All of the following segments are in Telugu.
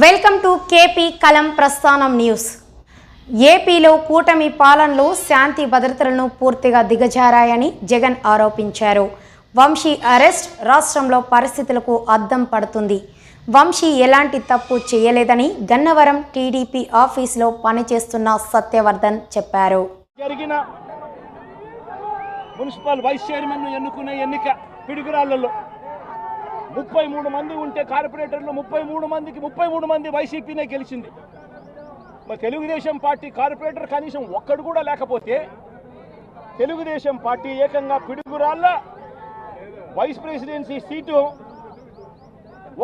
వెల్కమ్ టు కేపీ కలం ప్రస్థానం న్యూస్. ఏపీలో కూటమి పాలనలో శాంతి భద్రతలను పూర్తిగా దిగజారాయని జగన్ ఆరోపించారు. వంశీ అరెస్ట్ రాష్ట్రంలో పరిస్థితులకు అద్దం పడుతుంది. వంశీ ఎలాంటి తప్పు చేయలేదని గన్నవరం టీడీపీ ఆఫీసులో పనిచేస్తున్న సత్యవర్ధన్ చెప్పారు. జరిగిన మున్సిపల్ వైస్ చైర్మన్ ఎన్నుకునే ఎన్నిక పిడుగురాళ్లలో 33 మంది ఉంటే కార్పొరేటర్లు 33 మంది వైసీపీనే గెలిచింది. మరి తెలుగుదేశం పార్టీ కార్పొరేటర్ కనీసం ఒక్కడు కూడా లేకపోతే తెలుగుదేశం పార్టీ ఏకంగా పిడుగురాళ్ల వైస్ ప్రెసిడెన్సీ సీటు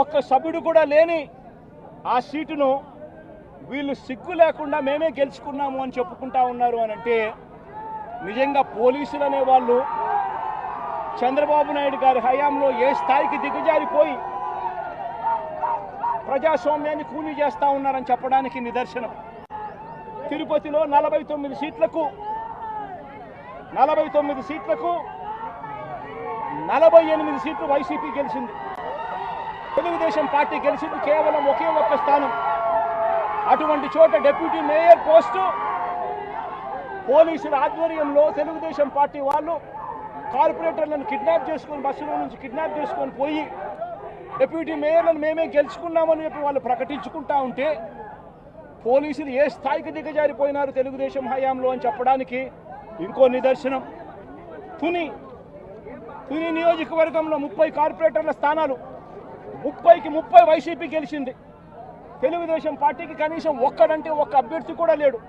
ఒక్క సభ్యుడు కూడా లేని ఆ సీటును వీళ్ళు సిగ్గు లేకుండా మేమే గెలుచుకున్నాము అని చెప్పుకుంటా ఉన్నారు అని అంటే నిజంగా పోలీసులు అనేవాళ్ళు చంద్రబాబు నాయుడు గారి హయాంలో ఏ స్థాయికి దిగజారిపోయి ప్రజాస్వామ్యాన్ని కూనీ చేస్తూ ఉన్నారని చెప్పడానికి నిదర్శనం. తిరుపతిలో 49 సీట్లకు 48 సీట్లు వైసీపీ గెలిచింది. తెలుగుదేశం పార్టీ గెలిచింది కేవలం ఒకే ఒక్క స్థానం. అటువంటి చోట డిప్యూటీ మేయర్ పోస్టు పోలీసుల ఆధ్వర్యంలో తెలుగుదేశం పార్టీ వాళ్ళు కార్పొరేటర్లను కిడ్నాప్ చేసుకొని బస్సులో నుంచి కిడ్నాప్ చేసుకొని పోయి డిప్యూటీ మేయర్లను మేమే గెలుచుకున్నామని చెప్పి వాళ్ళు ప్రకటించుకుంటా ఉంటే పోలీసులు ఏ స్థాయికి దిగజారిపోయినారు తెలుగుదేశం హయాంలో అని చెప్పడానికి ఇంకో నిదర్శనం. తుని నియోజకవర్గంలో 30 కార్పొరేటర్ల స్థానాలు 30కి 30 వైసీపీ గెలిచింది. తెలుగుదేశం పార్టీకి కనీసం ఒక్కడంటే ఒక్క అభ్యర్థి కూడా లేడు.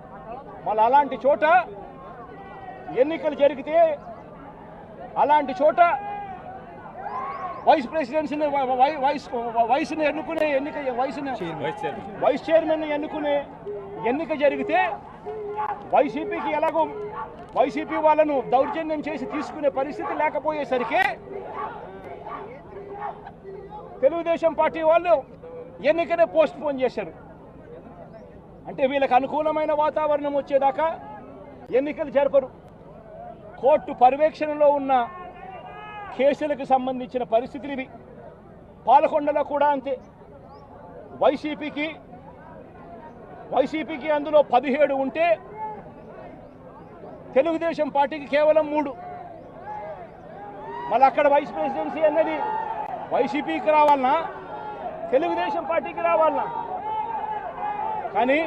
మళ్ళీ అలాంటి చోట ఎన్నికలు జరిగితే అలాంటి చోట వైస్ ప్రెసిడెన్సీని వయసుని ఎన్నుకునే ఎన్నిక వైస్ చైర్మన్ ఎన్నుకునే ఎన్నిక జరిగితే వైసీపీకి ఎలాగో వైసీపీ వాళ్ళను దౌర్జన్యం చేసి తీసుకునే పరిస్థితి లేకపోయేసరికి తెలుగుదేశం పార్టీ వాళ్ళు ఎన్నికనే పోస్ట్ పోన్ చేశారు. అంటే వీళ్ళకి అనుకూలమైన వాతావరణం వచ్చేదాకా ఎన్నికలు జరపరు. కోర్టు పర్యవేక్షణలో ఉన్న కేసులకు సంబంధించిన పరిస్థితులు ఇవి. పాలకొండలో కూడా అంతే. వైసీపీకి అందులో 17 ఉంటే తెలుగుదేశం పార్టీకి కేవలం 3. మళ్ళీ అక్కడ వైస్ ప్రెసిడెన్సీ అన్నది వైసీపీకి రావాలన్నా తెలుగుదేశం పార్టీకి రావాలన్నా కానీ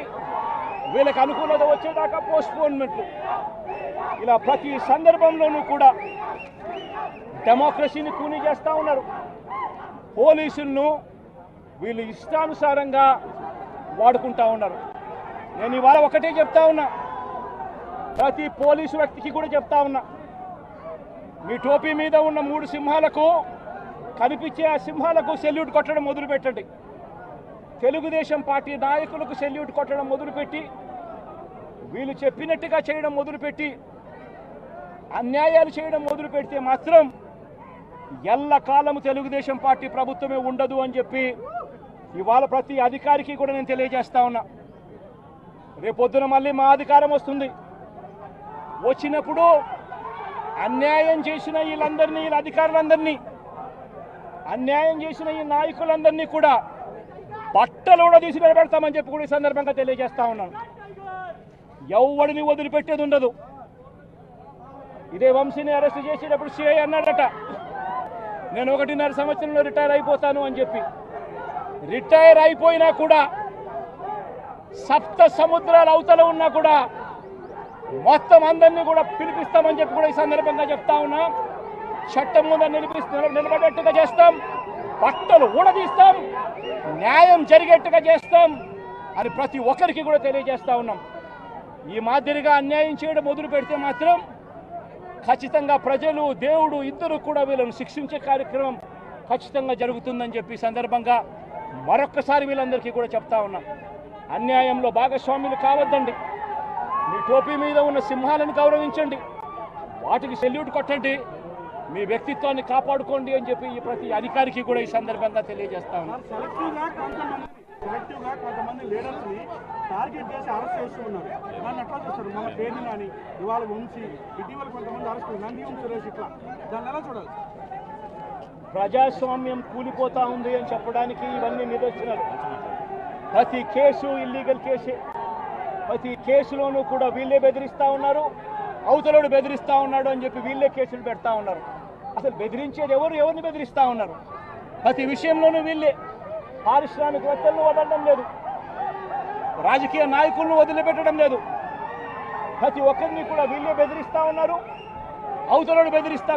వీళ్ళకి అనుకూలత వచ్చేదాకా పోస్ట్పోన్మెంట్లు. ఇలా ప్రతి సందర్భంలోనూ కూడా డెమోక్రసీని కూనీ చేస్తూ ఉన్నారు. పోలీసులను వీళ్ళు ఇష్టానుసారంగా వాడుకుంటా ఉన్నారు. నేను ఇవాళ ఒకటే చెప్తా ఉన్నా, ప్రతి పోలీసు వ్యక్తికి కూడా చెప్తా ఉన్నా, మీ టోపీ మీద ఉన్న 3 సింహాలకు కనిపించే ఆ సింహాలకు సెల్యూట్ కొట్టడం మొదలుపెట్టండి. తెలుగుదేశం పార్టీ నాయకులకు సెల్యూట్ కొట్టడం మొదలుపెట్టి వీళ్ళు చెప్పినట్టుగా చేయడం మొదలుపెట్టి అన్యాయాలు చేయడం మొదలు పెడితే మాత్రం ఎల్లకాలము తెలుగుదేశం పార్టీ ప్రభుత్వమే ఉండదు అని చెప్పి ఇవాళ ప్రతి అధికారికి కూడా నేను తెలియజేస్తా ఉన్నా. రేపొద్దున మళ్ళీ మా అధికారం వస్తుంది. వచ్చినప్పుడు అన్యాయం చేసిన వీళ్ళందరినీ వీళ్ళ అధికారులందరినీ అన్యాయం చేసిన ఈ నాయకులందరినీ కూడా బట్టలు కూడా తీసి నిలబెడతామని చెప్పి కూడా ఈ సందర్భంగా తెలియజేస్తా ఉన్నాను. ఎవడిని వదిలిపెట్టేది ఉండదు. ఇదే వంశీని అరెస్ట్ చేసేటప్పుడు సిఐ అన్నాడట, నేను 1.5 సంవత్సరంలో రిటైర్ అయిపోతాను అని చెప్పి. రిటైర్ అయిపోయినా కూడా సప్త సముద్రాల అవతల ఉన్నా కూడా మొత్తం అందరినీ కూడా పిలిపిస్తామని చెప్పి కూడా ఈ సందర్భంగా చెప్తా ఉన్నా. చట్టం ముందు నిలబడేట్టుగా చేస్తాం, బట్టలు ఊడదీస్తాం, న్యాయం జరిగేట్టుగా చేస్తాం అని ప్రతి ఒక్కరికి కూడా తెలియజేస్తా ఉన్నాం. ఈ మాదిరిగా అన్యాయం చేయడం మొదలు పెడితే మాత్రం ఖచ్చితంగా ప్రజలు దేవుడు ఇద్దరు కూడా వీళ్ళను శిక్షించే కార్యక్రమం ఖచ్చితంగా జరుగుతుందని చెప్పి సందర్భంగా మరొక్కసారి వీళ్ళందరికీ కూడా చెప్తా ఉన్నాం. అన్యాయంలో భాగస్వాములు కావద్దండి. మీ టోపీ మీద ఉన్న సింహాలను గౌరవించండి, వాటికి సెల్యూట్ కొట్టండి, మీ వ్యక్తిత్వాన్ని కాపాడుకోండి అని చెప్పి ఈ ప్రతి అధికారికి కూడా ఈ సందర్భంగా తెలియజేస్తా ఉన్నాం. సెలెక్టివ్గా కొంతమంది లీడర్స్ని టార్గెట్ చేసి అరెస్ట్ చేస్తూ ఉన్నారు. దాన్ని ఎట్లా చూస్తారు? మన పేరుని కానీ ఇవాళ ఉంచి ఇటీవల కొంతమంది అరెస్ట్ నంది సురేష్ ఇట్లా దాన్ని ఎలా చూడాలి? ప్రజాస్వామ్యం కూలిపోతా ఉంది అని చెప్పడానికి ఇవన్నీ నిదర్శనాలు. ప్రతి కేసు ఇల్లీగల్ కేసే. ప్రతి కేసులోనూ కూడా వీళ్ళే బెదిరిస్తూ ఉన్నారు, అవతలోడు బెదిరిస్తూ ఉన్నాడు అని చెప్పి వీళ్ళే కేసులు పెడతా ఉన్నారు. అసలు బెదిరించేది ఎవరిని బెదిరిస్తూ ఉన్నారు? ప్రతి విషయంలోనూ వీళ్ళే. పారిశ్రామికవేత్తలను వదలడం లేదు, రాజకీయ నాయకులను వదిలిపెట్టడం లేదు. ప్రతి ఒక్కరిని కూడా వీళ్ళే బెదిరిస్తూ ఉన్నారు, అవతలోడు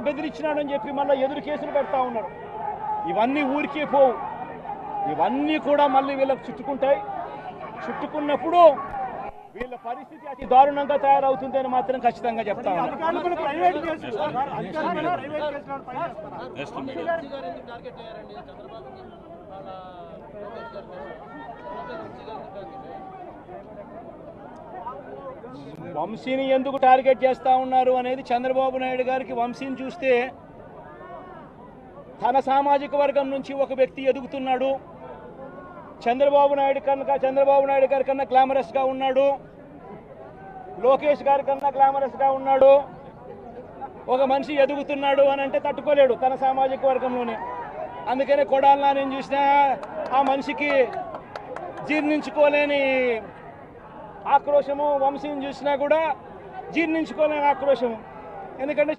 బెదిరించినాడు అని చెప్పి మళ్ళీ ఎదురు కేసులు పెడతా ఉన్నారు. ఇవన్నీ ఊరికే పోవు, ఇవన్నీ కూడా మళ్ళీ వీళ్ళకు చుట్టుకుంటాయి. చుట్టుకున్నప్పుడు వీళ్ళ పరిస్థితి అతి దారుణంగా తయారవుతుందని మాత్రం ఖచ్చితంగా చెప్తా ఉన్నాను. అధికారులు కూడా ప్రైవేట్ కేసులు, అధికారులు కూడా ప్రైవేట్ కేసులను పై చేస్తున్నారు. వంశీని ఎందుకు టార్గెట్ చేస్తూ ఉన్నారు అనేది చంద్రబాబు నాయుడు గారికి వంశీని చూస్తే తన సామాజిక వర్గం నుంచి ఒక వ్యక్తి ఎదుగుతున్నాడు, చంద్రబాబు నాయుడు గారి కన్నా గ్లామరస్గా ఉన్నాడు, లోకేష్ గారి కన్నా గ్లామరస్గా ఉన్నాడు. ఒక మనిషి ఎదుగుతున్నాడు అని అంటే తట్టుకోలేడు తన సామాజిక వర్గంలోనే. అందుకనే కొడాలి నాని చూసినా ఆ మనిషికి జీర్ణించుకోలేని ఆక్రోశము, వంశీని చూసినా కూడా జీర్ణించుకోలేని ఆక్రోశము. ఎందుకంటే